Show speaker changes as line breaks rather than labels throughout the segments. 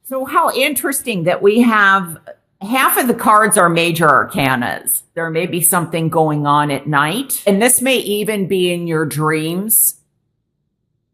So how interesting that we have half of the cards are major arcanas. There may be something going on at night. And this may even be in your dreams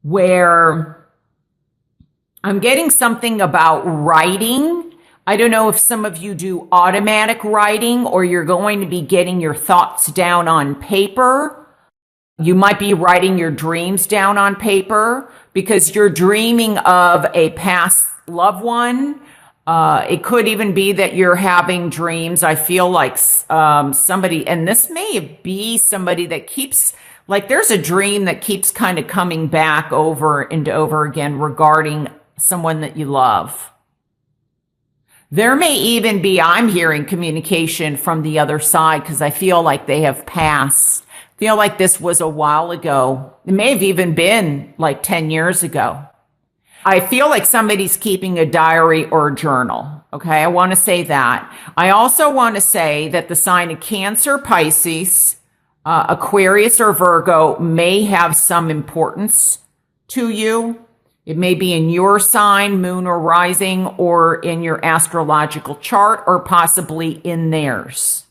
where I'm getting something about writing. I don't know if some of you do automatic writing or you're going to be getting your thoughts down on paper. You might be writing your dreams down on paper because you're dreaming of a past loved one. It could even be that you're having dreams. I feel like somebody, and this may be somebody that keeps, like there's a dream that keeps kind of coming back over and over again regarding someone that you love. There may even be, I'm hearing communication from the other side because I feel like they have passed. I feel like this was a while ago. It may have even been like 10 years ago. I feel like somebody's keeping a diary or a journal. Okay, I want to say that. I also want to say that the sign of Cancer, Pisces, Aquarius, or Virgo may have some importance to you. It may be in your sign, moon or rising, or in your astrological chart, or possibly in theirs.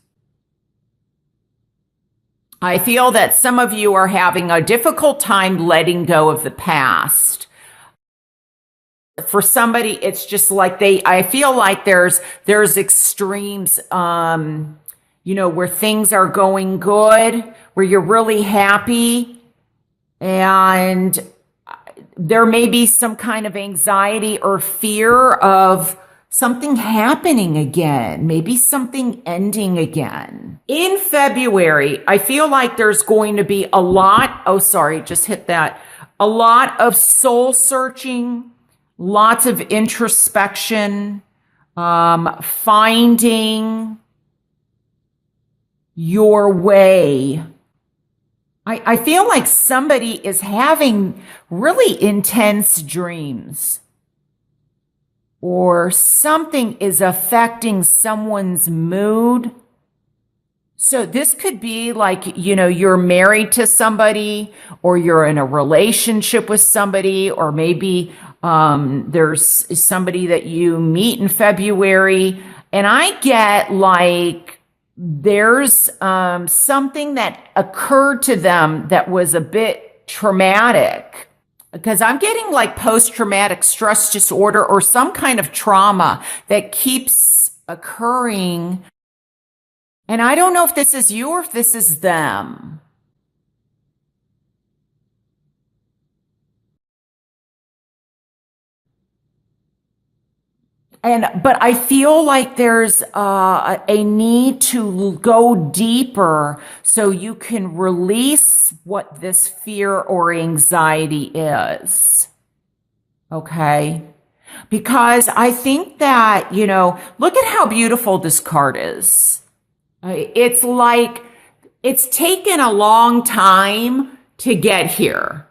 I feel that some of you are having a difficult time letting go of the past. For somebody, it's just like I feel like there's extremes, where things are going good, where you're really happy, and there may be some kind of anxiety or fear of something happening again, maybe something ending again. In February, I feel like there's going to be a lot of soul searching, lots of introspection, finding your way. I feel like somebody is having really intense dreams, or something is affecting someone's mood. So this could be like, you're married to somebody, or you're in a relationship with somebody, or maybe there's somebody that you meet in February. And I get like there's something that occurred to them that was a bit traumatic, because I'm getting like post-traumatic stress disorder or some kind of trauma that keeps occurring. And I don't know if this is you or if this is them. But I feel like there's a need to go deeper so you can release what this fear or anxiety is. Okay? Because I think that, look at how beautiful this card is. It's like it's taken a long time to get here.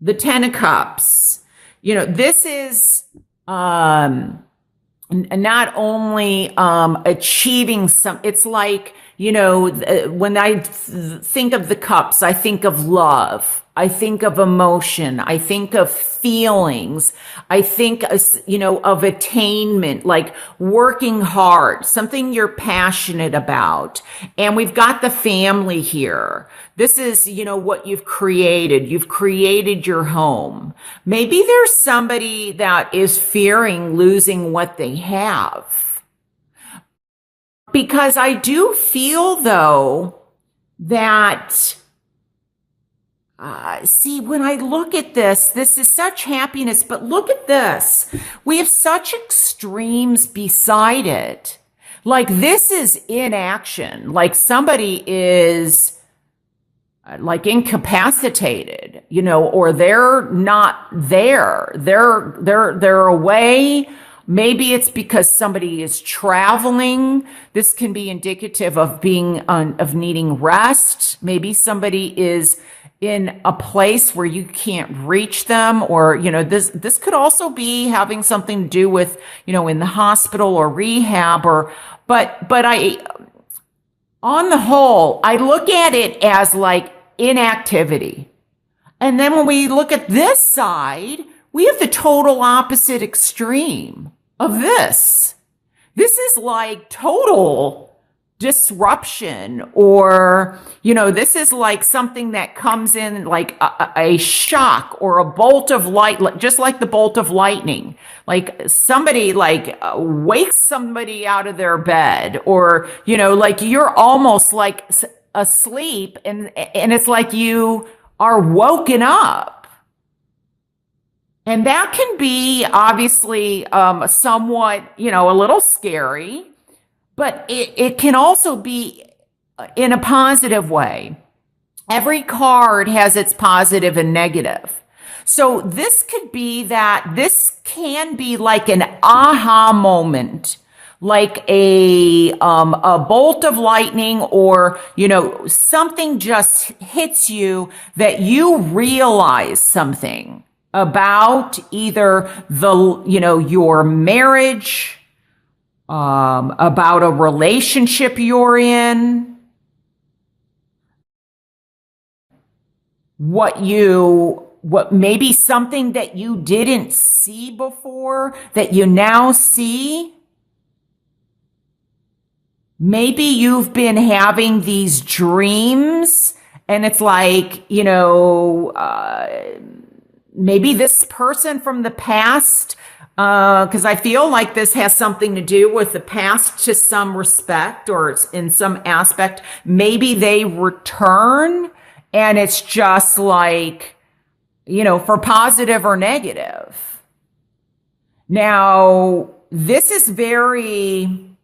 The Ten of Cups. This is not only achieving some, it's like, when I think of the cups, I think of love. I think of emotion. I think of feelings. I think, of attainment, like working hard, something you're passionate about. And we've got the family here. This is, what you've created. You've created your home. Maybe there's somebody that is fearing losing what they have. Because I do feel, though, that when I look at this is such happiness, but look at this. We have such extremes beside it. Like this is inaction. Like somebody is like incapacitated, or they're not there. They're away. Maybe it's because somebody is traveling. This can be indicative of of needing rest. Maybe somebody is in a place where you can't reach them, or, this could also be having something to do with, in the hospital or rehab, but on the whole, I look at it as like inactivity. And then when we look at this side, we have the total opposite extreme of this. This is like total disruption, or, this is like something that comes in like a shock or a bolt of light, just like the bolt of lightning. Like somebody like wakes somebody out of their bed, or, like you're almost like asleep, and it's like you are woken up. And that can be obviously somewhat, a little scary, but it can also be in a positive way. Every card has its positive and negative. So this can be like an aha moment, like a bolt of lightning, or, something just hits you that you realize something about either your marriage, about a relationship you're in, what maybe something that you didn't see before that you now see. Maybe you've been having these dreams, and it's like, maybe this person from the past, because I feel like this has something to do with the past to some respect, or in some aspect. Maybe they return, and it's just like, for positive or negative. Now, this is very,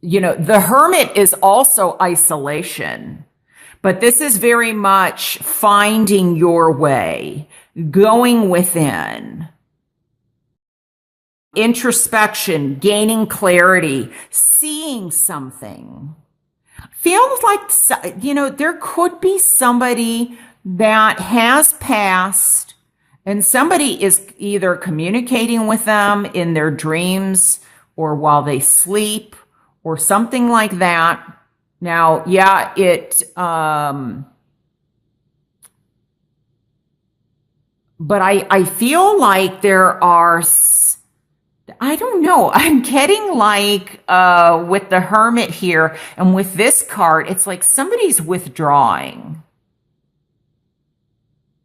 the Hermit is also isolation. But this is very much finding your way, going within, introspection, gaining clarity, seeing something. Feels like, there could be somebody that has passed, and somebody is either communicating with them in their dreams or while they sleep or something like that. Now, yeah, but I feel like there are, I don't know, I'm getting like, with the Hermit here and with this card, it's like somebody's withdrawing.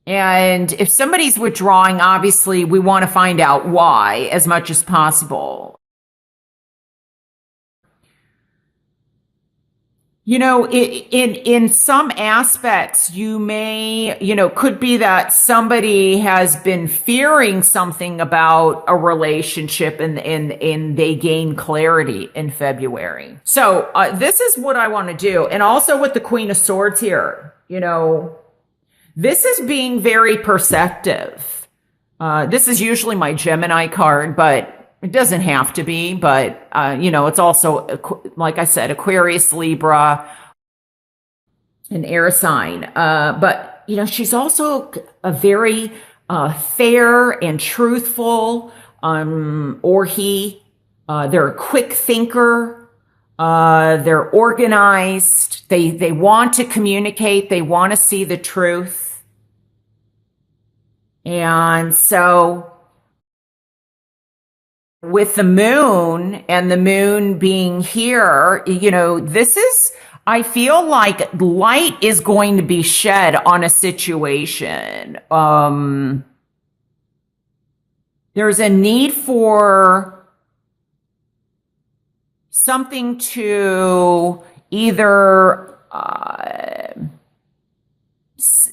And if somebody's withdrawing, obviously we want to find out why as much as possible. In some aspects, you may, could be that somebody has been fearing something about a relationship, and they gain clarity in February. So this is what I want to do. And also with the Queen of Swords here, this is being very perceptive. This is usually my Gemini card, but it doesn't have to be, but, it's also, like I said, Aquarius, Libra, an air sign. But, she's also a very fair and truthful, or he. They're a quick thinker. They're organized. They want to communicate. They want to see the truth. And so, with the moon, and the moon being here, I feel like light is going to be shed on a situation. There's a need for something to either,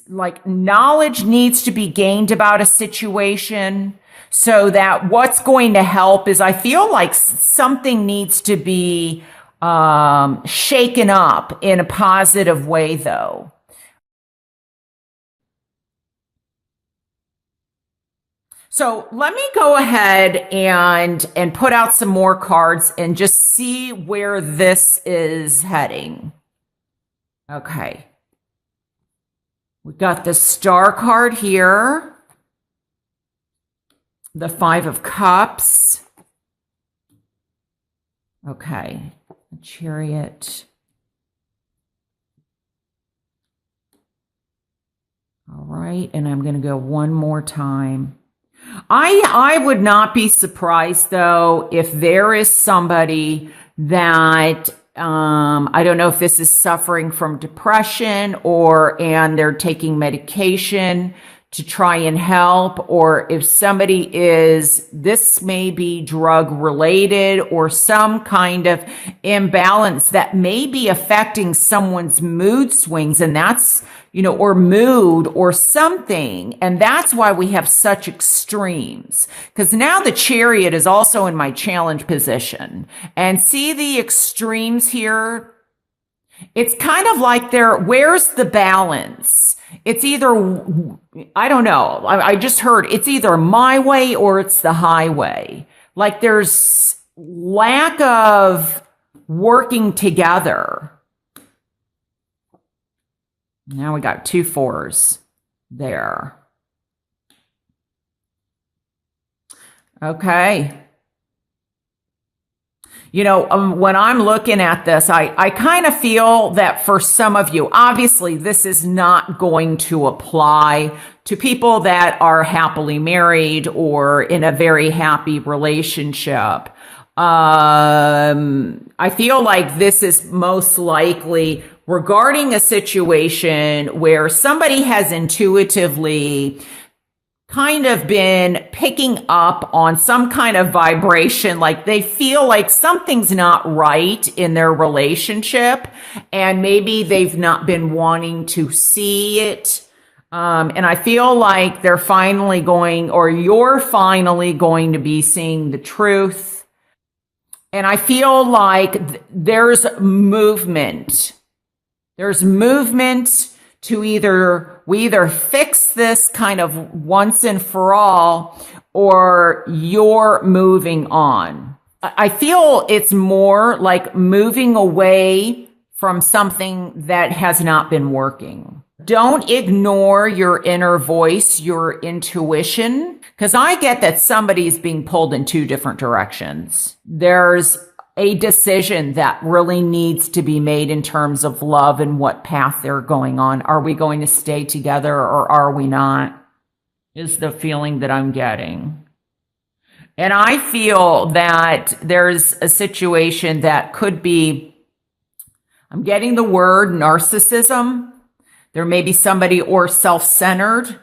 like knowledge needs to be gained about a situation. So that what's going to help is, I feel like something needs to be shaken up in a positive way, though. So let me go ahead and put out some more cards and just see where this is heading. Okay. We got the Star card here. The Five of Cups. Okay. The Chariot. All right. And I'm going to go one more time. I would not be surprised though if there is somebody that I don't know if this is suffering from depression and they're taking medication to try and help, or if this may be drug related or some kind of imbalance that may be affecting someone's mood swings, and that's, or mood or something. And that's why we have such extremes. Because now the Chariot is also in my challenge position. And see the extremes here? It's kind of like where's the balance? It's either, I don't know. I just heard it's either my way or it's the highway. Like there's lack of working together. Now we got 2 4s there. Okay. When I'm looking at this, I kind of feel that for some of you, obviously this is not going to apply to people that are happily married or in a very happy relationship. I feel like this is most likely regarding a situation where somebody has intuitively kind of been picking up on some kind of vibration, like they feel like something's not right in their relationship, and maybe they've not been wanting to see it. And I feel like they're finally going, or you're finally going to be seeing the truth. And I feel like there's movement. There's movement to we either fix this kind of once and for all, or you're moving on. I feel it's more like moving away from something that has not been working. Don't ignore your inner voice, your intuition, because I get that somebody's being pulled in 2 different directions. There's a decision that really needs to be made in terms of love and what path they're going on. Are we going to stay together or are we not? Is the feeling that I'm getting. And I feel that there's a situation that could be, I'm getting the word narcissism. There may be somebody, or self-centered,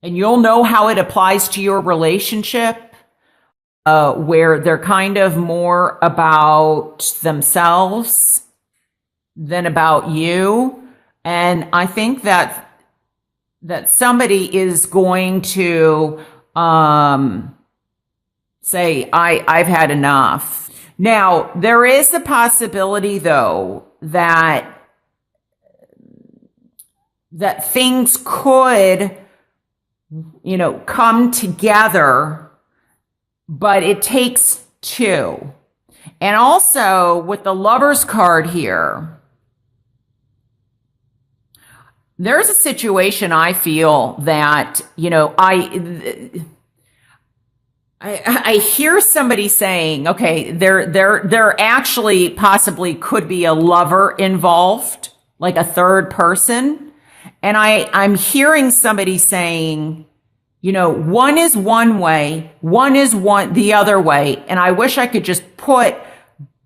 and you'll know how it applies to your relationship. Where they're kind of more about themselves than about you. And I think that somebody is going to say, I've had enough. Now, there is the possibility, though, that things could, come together, but it takes 2. And also with the Lover's card here, there's a situation I feel that, I hear somebody saying, okay, there actually possibly could be a lover involved, like a third person. And I'm hearing somebody saying, one is one way, one is the other way. And I wish I could just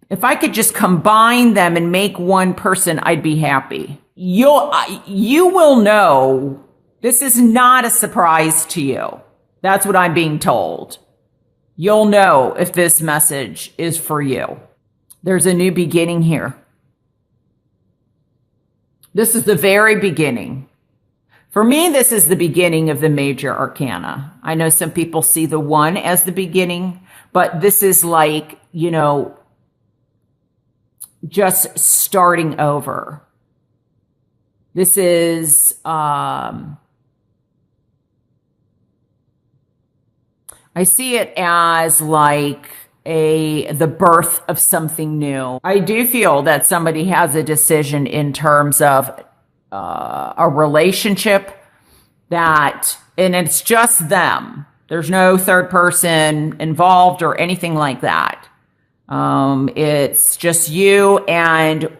if I could just combine them and make one person, I'd be happy. You will know this is not a surprise to you. That's what I'm being told. You'll know if this message is for you. There's a new beginning here. This is the very beginning. For me, this is the beginning of the major arcana. I know some people see the 1 as the beginning, but this is like, just starting over. This is, I see it as like the birth of something new. I do feel that somebody has a decision in terms of a relationship and it's just them. There's no third person involved or anything like that. It's just you and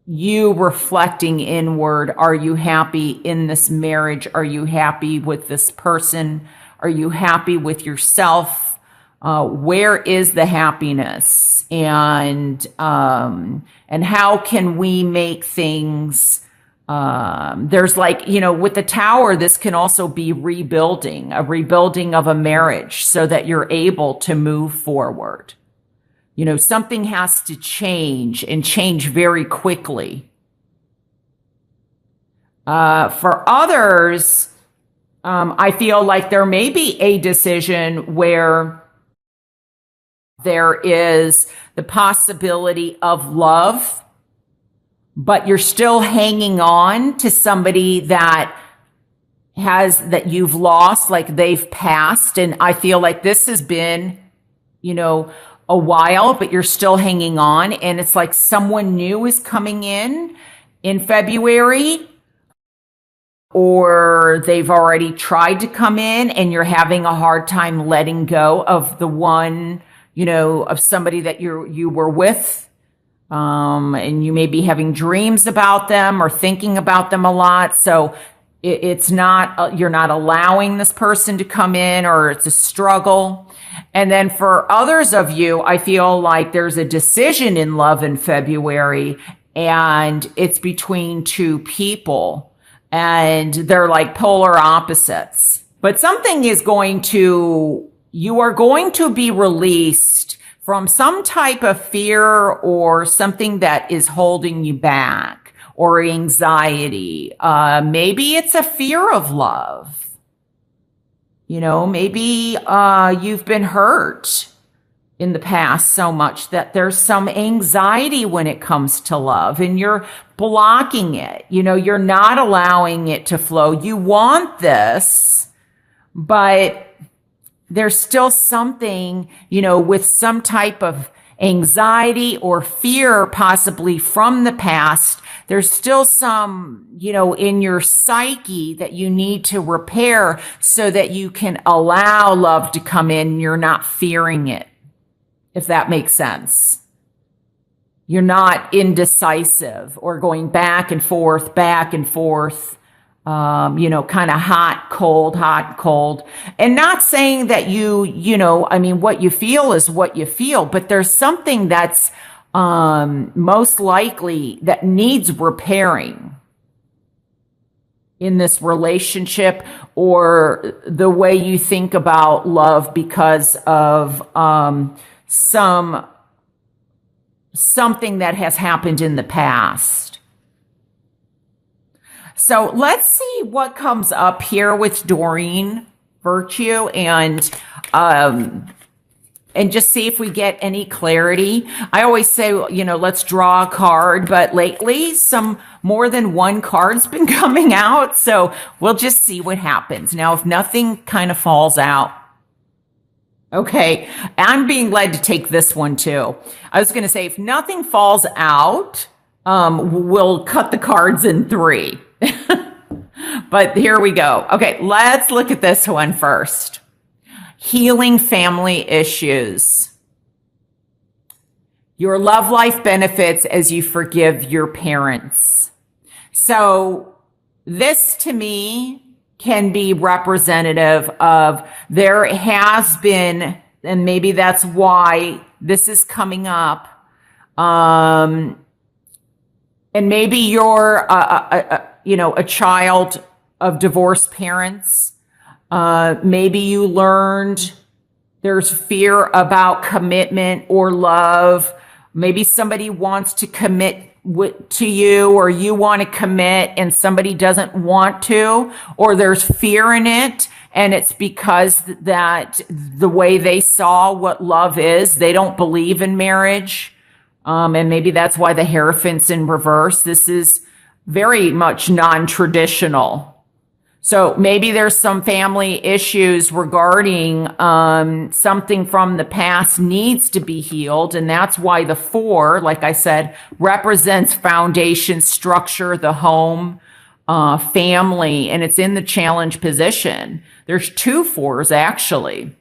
you reflecting inward. Are you happy in this marriage? Are you happy with this person? Are you happy with yourself? Where is the happiness? And how can we make things, there's like, with the Tower, this can also be rebuilding, a rebuilding of a marriage so that you're able to move forward. Something has to change and change very quickly. For others, I feel like there may be a decision where there is the possibility of love, but you're still hanging on to somebody that you've lost, like they've passed. And I feel like this has been, a while, but you're still hanging on. And it's like someone new is coming in February, or they've already tried to come in and you're having a hard time letting go of the one, of somebody that you were with. And you may be having dreams about them or thinking about them a lot. So it's not, you're not allowing this person to come in, or it's a struggle. And then for others of you, I feel like there's a decision in love in February, and it's between two people, and they're like polar opposites. But something is you are going to be released from some type of fear or something that is holding you back, or anxiety. Maybe it's a fear of love. Maybe you've been hurt in the past so much that there's some anxiety when it comes to love, and you're blocking it. You're not allowing it to flow. You want this, but there's still something, with some type of anxiety or fear, possibly from the past. There's still some, in your psyche that you need to repair so that you can allow love to come in and you're not fearing it, if that makes sense. You're not indecisive or going back and forth, kind of hot, cold. And not saying that what you feel is what you feel, but there's something that's most likely that needs repairing in this relationship, or the way you think about love, because of something that has happened in the past. So let's see what comes up here with Doreen Virtue, and just see if we get any clarity. I always say, let's draw a card, but lately some more than one card's been coming out. So we'll just see what happens. Now, if nothing kind of falls out. Okay, I'm being led to take this one too. I was going to say, if nothing falls out, we'll cut the cards in 3. But here we go. Okay, let's look at this one first. Healing family issues. Your love life benefits as you forgive your parents. So this, to me, can be representative of, there has been, and maybe that's why this is coming up, and maybe you're a child of divorced parents. Maybe you learned there's fear about commitment or love. Maybe somebody wants to commit to you, or you want to commit and somebody doesn't want to, or there's fear in it. And it's because that the way they saw what love is, they don't believe in marriage. And maybe that's why the Hierophant's in reverse. This is very much non-traditional. So maybe there's some family issues regarding something from the past needs to be healed. And that's why the 4, like I said, represents foundation, structure, the home, family, and it's in the challenge position. There's 2 4s actually.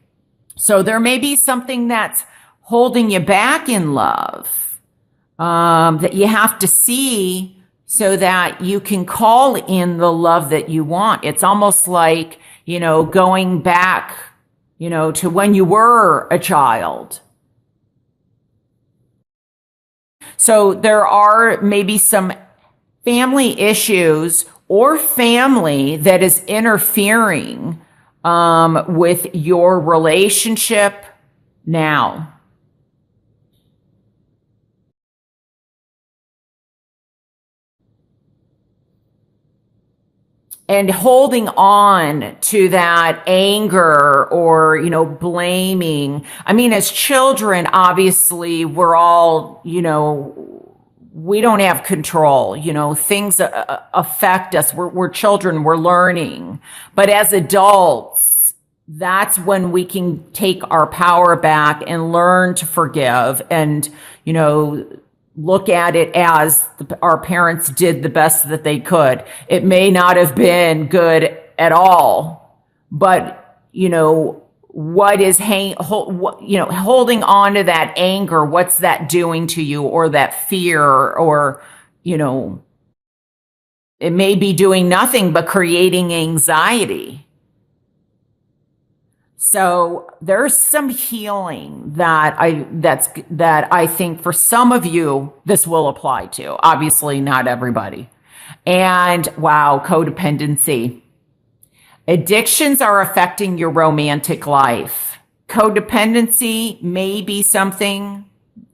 So there may be something that's holding you back in love, that you have to see so that you can call in the love that you want. It's almost like, going back, to when you were a child. So there are maybe some family issues or family that is interfering with your relationship now. And holding on to that anger or, blaming. I mean, as children, obviously, we're all, we don't have control. Things affect us. We're children, we're learning. But as adults, that's when we can take our power back and learn to forgive and, look at it as our parents did the best that they could. It may not have been good at all, but what is holding on to that anger? What's that doing to you, or that fear, or it may be doing nothing but creating anxiety. So there's some healing that I think for some of you this will apply to. Obviously not everybody. And wow, codependency. Addictions are affecting your romantic life. Codependency may be something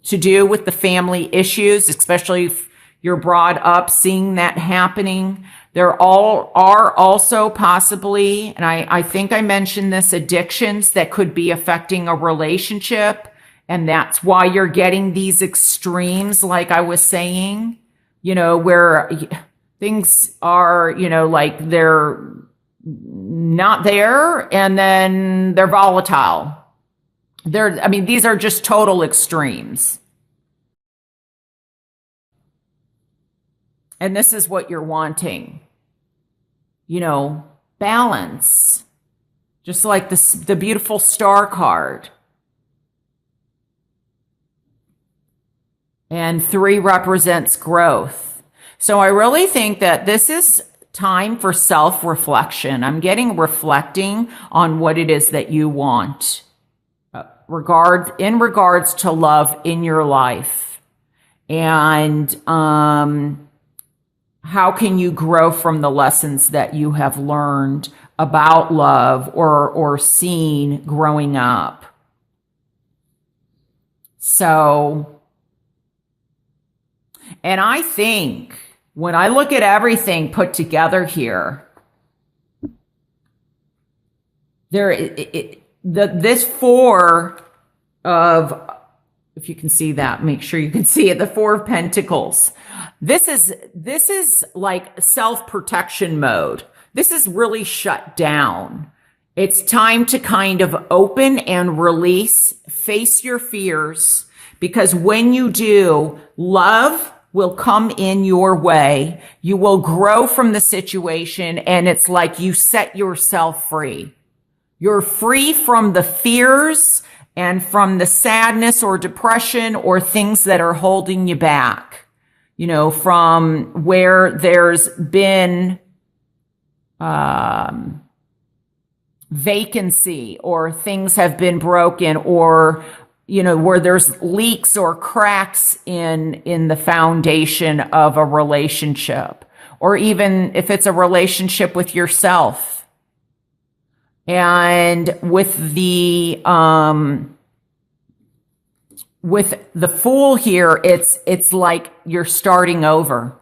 to do with the family issues, especially if you're brought up seeing that happening. There are also possibly, and I think I mentioned this, addictions that could be affecting a relationship. And that's why you're getting these extremes, like I was saying, where things are, like they're not there and then they're volatile. These are just total extremes. And this is what you're wanting, balance, just like the beautiful star card. And 3 represents growth. So I really think that this is time for self-reflection. I'm getting reflecting on what it is that you want in regards to love in your life. And, how can you grow from the lessons that you have learned about love or seen growing up? So, and I think when I look at everything put together here, this 4 of, if you can see that, make sure you can see it, the 4 of Pentacles. This is like self-protection mode. This is really shut down. It's time to kind of open and release, face your fears, because when you do, love will come in your way. You will grow from the situation, and it's like you set yourself free. You're free from the fears and from the sadness or depression or things that are holding you back. From where there's been vacancy, or things have been broken, or, where there's leaks or cracks in the foundation of a relationship, or even if it's a relationship with yourself. And with the Fool here, it's like you're starting over.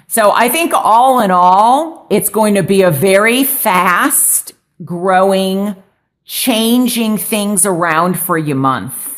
So I think all in all, it's going to be a very fast growing, changing things around for you month.